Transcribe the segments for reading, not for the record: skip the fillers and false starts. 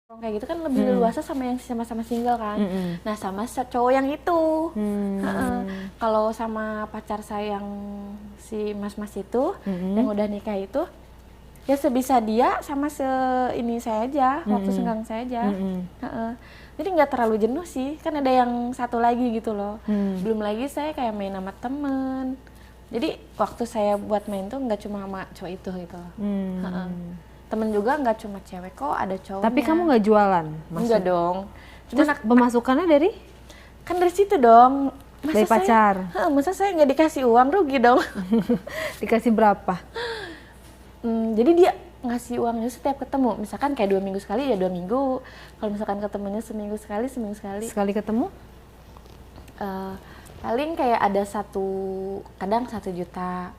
Kayak gitu kan lebih leluasa sama yang sama-sama single kan. Nah sama cowok yang itu. Kalau sama pacar saya yang si mas-mas itu yang udah nikah itu, ya sebisa dia sama ini saya aja, waktu senggang saya aja. Jadi nggak terlalu jenuh sih, kan ada yang satu lagi gitu loh. Belum lagi saya kayak main sama temen. Jadi waktu saya buat main tuh nggak cuma sama cowok itu gitu loh. Temen juga nggak cuma cewek kok, ada cowoknya. Tapi kamu nggak jualan? Enggak dong. Terus pemasukannya dari? Kan dari situ dong. Dari pacar? Masa saya nggak dikasih uang, rugi dong. Dikasih berapa? Jadi dia ngasih uangnya setiap ketemu. Misalkan kayak 2 minggu sekali ya 2 minggu. Kalau misalkan ketemunya seminggu sekali, seminggu sekali. Sekali ketemu? Paling kayak ada kadang 1 juta,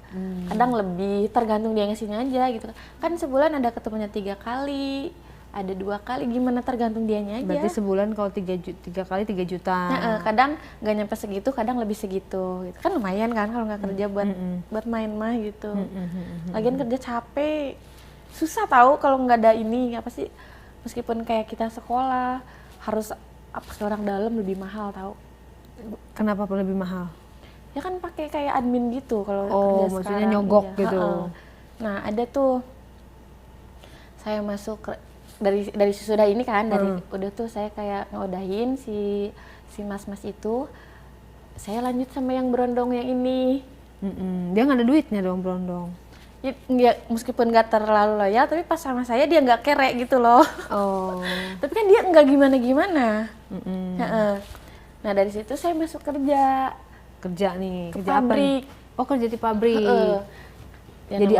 kadang lebih, tergantung dia ngasihnya aja gitu. Kan sebulan ada ketemunya 3 kali, ada 2 kali, gimana tergantung dianya aja. Berarti sebulan kalau 3 kali 3 juta. Kadang nggak nyampe segitu, kadang lebih segitu. Gitu. Kan lumayan kan kalau nggak kerja buat main mah gitu. Lagian kerja capek, susah tahu kalau nggak ada ini apa sih? Meskipun kayak kita sekolah harus orang dalam lebih mahal tahu. Kenapa lebih mahal? Ya kan pakai kayak admin gitu kalau kerja maksudnya sekarang. nyogok iya. gitu. Nah ada tuh saya masuk dari sesudah ini kan udah tuh saya kayak ngodahin si mas-mas itu, saya lanjut sama yang berondong yang ini. Dia nggak ada duitnya dong berondong. Ya, meskipun nggak terlalu loyal tapi pas sama saya dia nggak kere gitu loh. Tapi kan dia nggak gimana-gimana. Nah dari situ saya masuk kerja nih, ke kerja pabrik. Apa? Oh kerja di pabrik. Jadi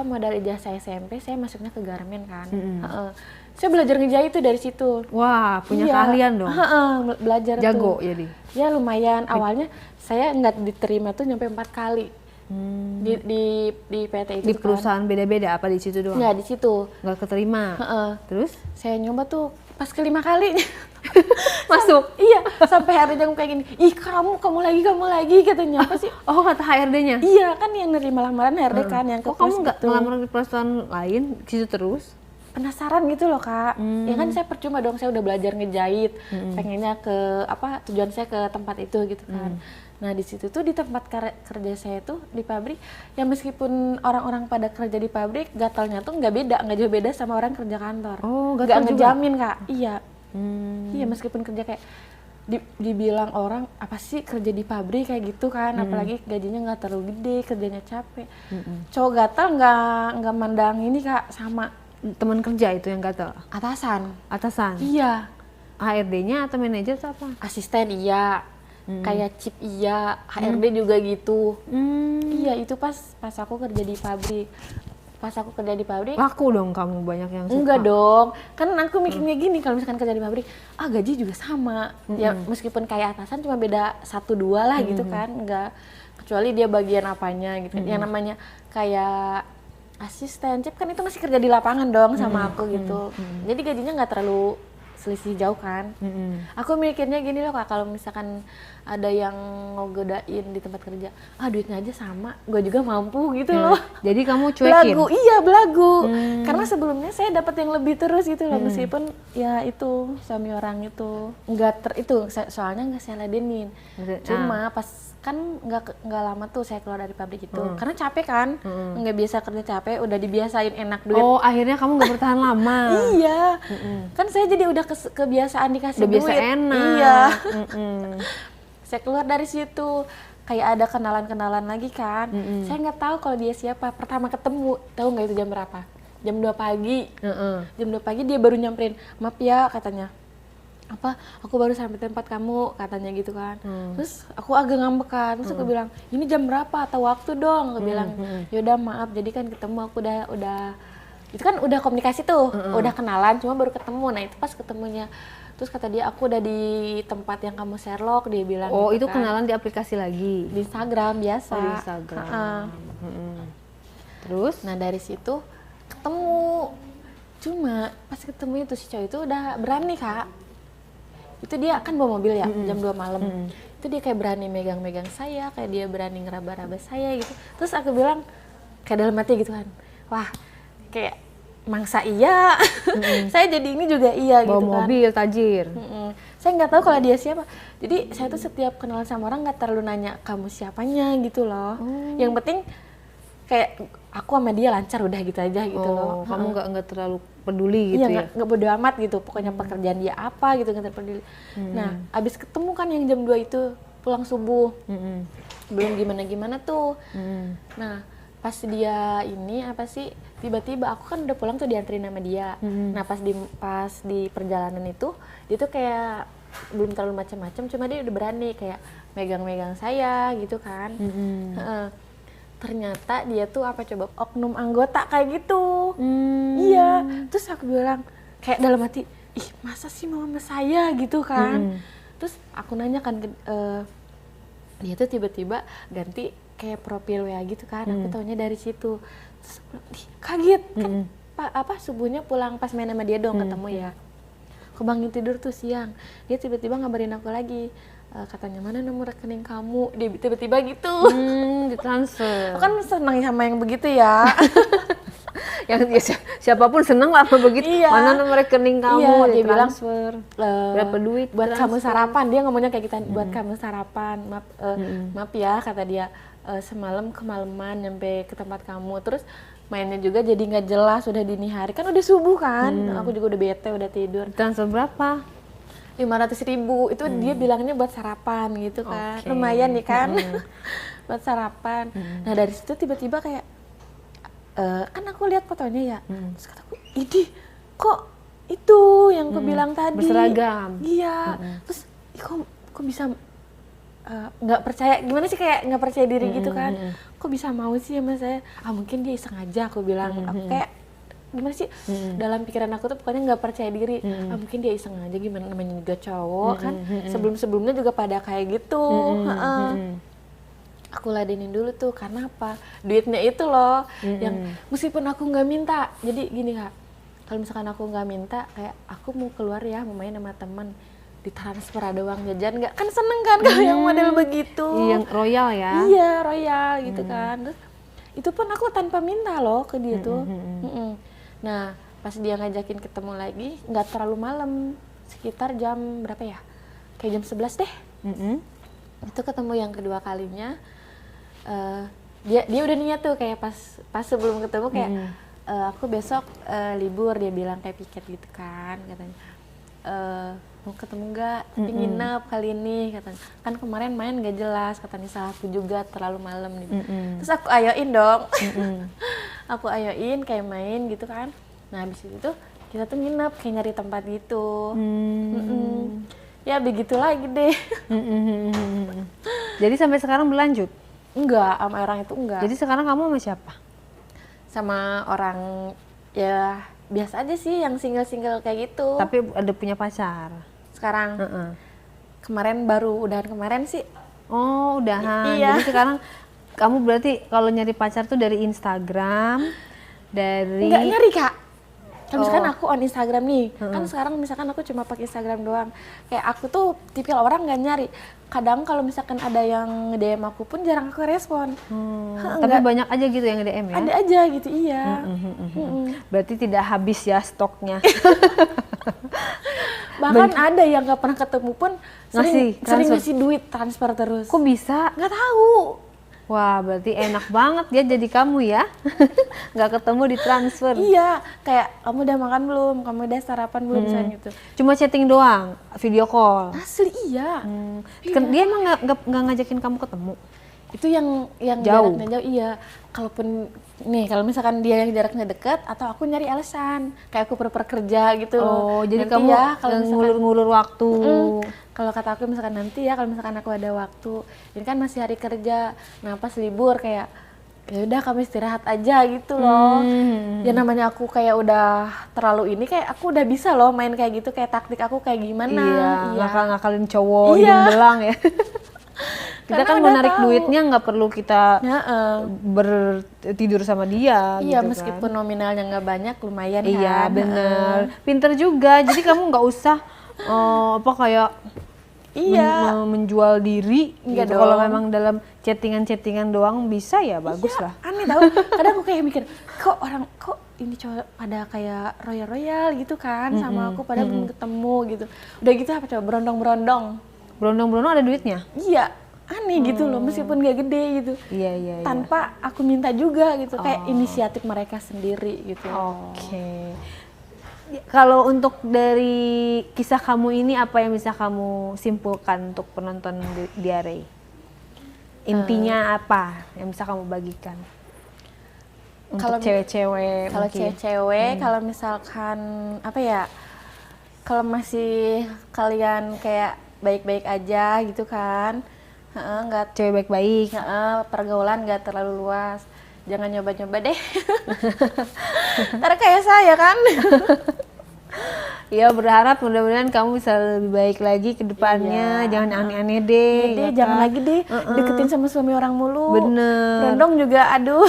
modal ijazah SMP saya masuknya ke garmen kan. Saya belajar ngejahit tuh dari situ. Wah punya keahlian dong. Belajar jago tuh. Jadi. Ya lumayan. Awalnya saya nggak diterima tuh nyampe 4 kali. Di PT itu di perusahaan kan? Beda-beda apa di situ doang? Nggak di situ. Nggak keterima. Terus? Saya nyoba tuh pas ke 5 kali masuk. Iya, sampai HRD-nya kayak gini. Ih, kamu lagi katanya. Apa sih? Oh, kata HRD-nya. Iya, kan yang nerima lamaran HRD kan yang ke kamu nggak ngelamar di perusahaan lain gitu terus? Penasaran gitu loh, Kak. Ya kan saya percuma dong, saya udah belajar ngejahit. Pengennya tujuan saya ke tempat itu gitu kan. Nah, di situ tuh di tempat kerja saya tuh di pabrik, ya meskipun orang-orang pada kerja di pabrik, gatalnya tuh nggak jauh beda sama orang kerja kantor. Oh, nggak ngejamin, Kak. Iya. Iya, meskipun kerja kayak dibilang orang apa sih kerja di pabrik kayak gitu kan, apalagi gajinya nggak terlalu gede, kerjanya capek. Cowok gatal nggak mandang ini, Kak, sama teman kerja itu yang gatal. Atasan. Iya. HRD-nya atau manajer atau apa? Asisten iya. Kayak chip iya, HRD juga gitu. Iya, itu pas aku kerja di pabrik. Laku dong kamu banyak yang suka. Enggak dong, kan aku mikirnya gini, kalau misalkan kerja di pabrik, gaji juga sama. Ya meskipun kayak atasan cuma beda 1-2 lah gitu kan, enggak. Kecuali dia bagian apanya gitu. Yang namanya kayak asisten, chip kan itu masih kerja di lapangan dong sama aku gitu. Jadi gajinya nggak terlalu selisih jauh kan. Aku mikirnya gini loh, Kak, kalau misalkan ada yang ngogodain di tempat kerja, duitnya aja sama, gue juga mampu gitu loh. Jadi kamu cuekin? Belagu. Karena sebelumnya saya dapat yang lebih terus gitu loh, meskipun ya itu suami orang itu soalnya nggak saya ladenin. Cuma pas kan nggak lama tuh saya keluar dari pabrik itu, karena capek kan, nggak biasa kerja capek, udah dibiasain enak duit. Oh akhirnya kamu nggak bertahan lama. Iya, kan saya jadi udah kebiasaan dikasih duit. Udah biasa enak. Iya. Saya keluar dari situ, kayak ada kenalan lagi kan. Saya nggak tahu kalau dia siapa. Pertama ketemu, tahu nggak itu jam berapa? Jam 2 pagi. Jam 2 pagi dia baru nyamperin, maaf ya katanya. Aku baru sampai tempat kamu katanya gitu kan. Terus aku agak ngambek kan. Terus aku bilang, ini jam berapa atau waktu dong? Aku bilang, yaudah maaf. Jadi kan ketemu aku udah itu kan udah komunikasi tuh, udah kenalan, cuma baru ketemu. Nah itu pas ketemunya. Terus kata dia, aku udah di tempat yang kamu Sherlock, dia bilang. Oh gitu itu kan. kenalan di aplikasi lagi? Di Instagram biasa. Di Instagram. Terus? Nah dari situ ketemu. Cuma pas ketemu itu si cowok itu udah berani, Kak. Itu dia kan bawa mobil ya, jam 2 malam. Itu dia kayak berani megang-megang saya, kayak dia berani ngeraba-raba saya gitu. Terus aku bilang, kayak dalam hati gitu kan, wah kayak mangsa iya, saya jadi ini juga iya bawa gitu kan. mobil tajir. Saya nggak tahu kalau dia siapa. Jadi saya tuh setiap kenalan sama orang nggak terlalu nanya kamu siapanya gitu loh. Yang penting kayak aku sama dia lancar udah gitu aja gitu loh. Kamu nggak terlalu peduli gitu iya, nggak bodo amat gitu. Pokoknya pekerjaan dia apa gitu nggak peduli. Nah, abis ketemu kan yang jam 2 itu pulang subuh. Belum gimana-gimana tuh. Nah, pas dia ini apa sih tiba-tiba aku kan udah pulang tuh dianterin sama dia. Nah, pas di perjalanan itu dia tuh kayak belum terlalu macam-macam, cuma dia udah berani kayak megang-megang saya gitu kan. Ternyata dia tuh apa coba oknum anggota kayak gitu. Iya, terus aku bilang kayak dalam hati, ih masa sih mama saya gitu kan. Terus aku nanya kan dia tuh tiba-tiba ganti kayak profil WA gitu kan. Aku taunya dari situ. Terus aku bilang, ih kaget kan subuhnya pulang pas main sama dia dong ketemu ya. Aku bangun tidur tuh siang, dia tiba-tiba ngabarin aku lagi, katanya mana nomor rekening kamu, dia tiba-tiba gitu. Ditransfer. Aku kan senang sama yang begitu ya. Yang siapapun seneng lah apa begitu. Iya. Mana nomor rekening kamu, iya, dia bilang transfer. Berapa duit buat kamu sarapan, dia ngomongnya kayak gitu, buat kamu sarapan, maaf ya kata dia, semalam kemalaman nyampe ke tempat kamu, terus mainnya juga jadi nggak jelas, udah dini hari kan udah subuh kan. Aku juga udah bete, udah tidur. Transfer berapa? 500.000 itu dia bilangnya buat sarapan gitu kan. Lumayan nih kan. Buat sarapan. Nah dari situ tiba-tiba kayak kan aku lihat fotonya ya. Terus kataku, "Idih, kok itu yang aku bilang tadi?" Berseragam. Iya. Terus kok bisa nggak percaya, gimana sih kayak nggak percaya diri gitu kan. Kok bisa mau sih sama saya? Mungkin dia iseng aja, aku bilang. Aku kayak gimana sih, dalam pikiran aku tuh pokoknya nggak percaya diri. Mungkin dia iseng aja, gimana namanya juga cowok kan. Sebelum-sebelumnya juga pada kayak gitu. Aku ladenin dulu tuh, karena apa? Duitnya itu loh, yang meskipun aku nggak minta. Jadi gini Kak, kalau misalkan aku nggak minta, kayak aku mau keluar ya, mau main sama teman, ditransfer ada uang jajan nggak, kan seneng kan kalau yang model begitu. Yang royal ya. Iya royal gitu kan. Terus itu pun aku tanpa minta loh ke dia tuh. Nah pas dia ngajakin ketemu lagi nggak terlalu malam, sekitar jam berapa ya, kayak jam 11 deh. Itu ketemu yang kedua kalinya. Dia udah niat tuh kayak pas sebelum ketemu kayak aku besok libur, dia bilang kayak piket gitu kan katanya. Mau ketemu nggak, tapi nginep kali ini katanya, kan kemarin main nggak jelas katanya, salah aku juga terlalu malam nih. Terus aku ayoin dong. Aku ayoin kayak main gitu kan. Nah habis itu kita tuh nginep kayak nyari tempat gitu. Ya begitu lagi deh. Jadi sampai sekarang berlanjut? Enggak, sama orang itu enggak. Jadi sekarang kamu sama siapa? Sama orang ya biasa aja sih, yang single-single kayak gitu. Tapi ada punya pacar? Sekarang kemarin baru udahan kemarin sih. Oh udahan. Iya. Jadi sekarang kamu berarti kalau nyari pacar tuh dari Instagram, dari... Enggak nyari Kak. Kalau misalkan aku on Instagram nih, kan sekarang misalkan aku cuma pakai Instagram doang. Kayak aku tuh tipikal orang nggak nyari. Kadang kalau misalkan ada yang DM aku pun jarang aku respon. Tapi banyak aja gitu yang DM ya? Ada aja gitu, iya. Berarti tidak habis ya stoknya. Bahkan ada yang nggak pernah ketemu pun sering transfer. ngasih duit transfer terus. Kok bisa? Nggak tahu. Wah, berarti enak banget ya jadi kamu ya. Nggak ketemu ditransfer. Iya, kayak kamu udah makan belum? Kamu udah sarapan belum? Misalnya gitu. Cuma chatting doang, video call. Asli iya. Dia emang nggak ngajakin kamu ketemu? Itu yang jauh. Jaraknya jauh, iya. Kalaupun nih, kalau misalkan dia yang jaraknya dekat, atau aku nyari alasan, kayak aku pura-pura kerja gitu. Oh, jadi nanti kamu ya, kalau ngulur-ngulur waktu. Kalau kata aku misalkan nanti ya, kalau misalkan aku ada waktu, ini kan masih hari kerja, nah pas libur kayak ya udah kamu istirahat aja gitu loh. Ya namanya aku kayak udah terlalu ini, kayak aku udah bisa loh main kayak gitu, kayak taktik aku kayak gimana. Iya. Ngakal-ngakalin cowok hidung belang ya. Kita kan mau narik duitnya nggak perlu kita bertidur sama dia. Iya, gitu meskipun kan. nominalnya nggak banyak, lumayan kan. Iya bener, pinter juga. Jadi kamu nggak usah kayak menjual diri gitu. Kalau memang dalam chattingan doang bisa ya bagus lah. Aneh tau, kadang aku kayak mikir, kok ini cowok pada kayak royal gitu kan sama aku, pada belum ketemu gitu. Udah gitu apa coba berondong-berondong. Berondong-berondong ada duitnya? Iya, aneh gitu loh, meskipun gak gede gitu. Iya. Tanpa aku minta juga gitu, kayak inisiatif mereka sendiri gitu. Oke. Kalau untuk dari kisah kamu ini, apa yang bisa kamu simpulkan untuk penonton Diare? Intinya apa yang bisa kamu bagikan? Untuk cewek-cewek Kalau cewek-cewek, kalau misalkan apa ya, kalau masih kalian kayak baik-baik aja gitu kan, nggak cewek baik-baik, pergaulan nggak terlalu luas, jangan nyoba-nyoba deh. Ntar kayak saya kan. Ya berharap mudah-mudahan kamu bisa lebih baik lagi ke depannya. Jangan aneh-aneh deh. Ya jangan lagi deh deketin sama suami orang mulu. Bener. Berondong juga aduh.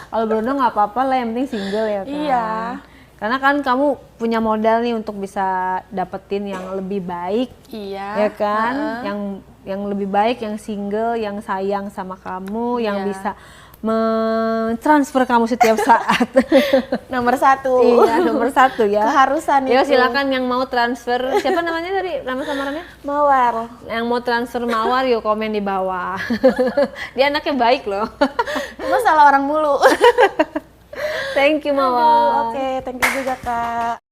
Kalau berondong nggak apa-apa lah, yang penting single ya kan. Iya. Karena kan kamu punya modal nih untuk bisa dapetin yang lebih baik. Iya. Ya kan? Yang lebih baik, yang single, yang sayang sama kamu, yang bisa mentransfer kamu setiap saat. Nomor 1. Iya, nomor 1 ya. Keharusan Ya itu. silakan yang mau transfer, siapa namanya tadi, nama samarannya? Mawar. Yang mau transfer Mawar yuk komen di bawah. Dia anaknya baik loh. Cuma salah orang mulu. Thank you Mawar. Oke, thank you juga Kak.